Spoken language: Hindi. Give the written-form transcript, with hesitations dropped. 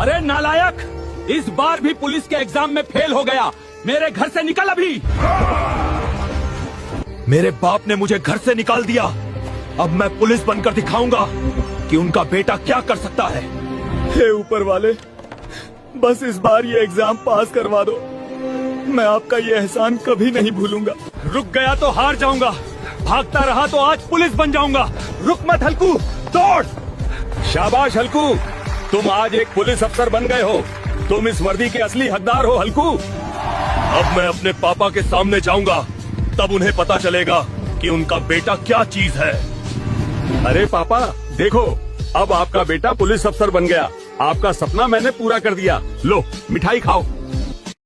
अरे नालायक, इस बार भी पुलिस के एग्जाम में फेल हो गया। मेरे घर से निकल अभी। मेरे बाप ने मुझे घर से निकाल दिया। अब मैं पुलिस बनकर दिखाऊंगा कि उनका बेटा क्या कर सकता है। हे ऊपर वाले, बस इस बार ये एग्जाम पास करवा दो। मैं आपका ये एहसान कभी नहीं भूलूंगा। रुक गया तो हार जाऊंगा, भागता रहा तो आज पुलिस बन जाऊंगा। रुक मत हल्कू, दौड़। शाबाश हल्कू, तुम आज एक पुलिस अफसर बन गए हो। तुम इस वर्दी के असली हकदार हो हल्कू। अब मैं अपने पापा के सामने जाऊंगा, तब उन्हें पता चलेगा कि उनका बेटा क्या चीज है। अरे पापा देखो, अब आपका बेटा पुलिस अफसर बन गया। आपका सपना मैंने पूरा कर दिया। लो मिठाई खाओ।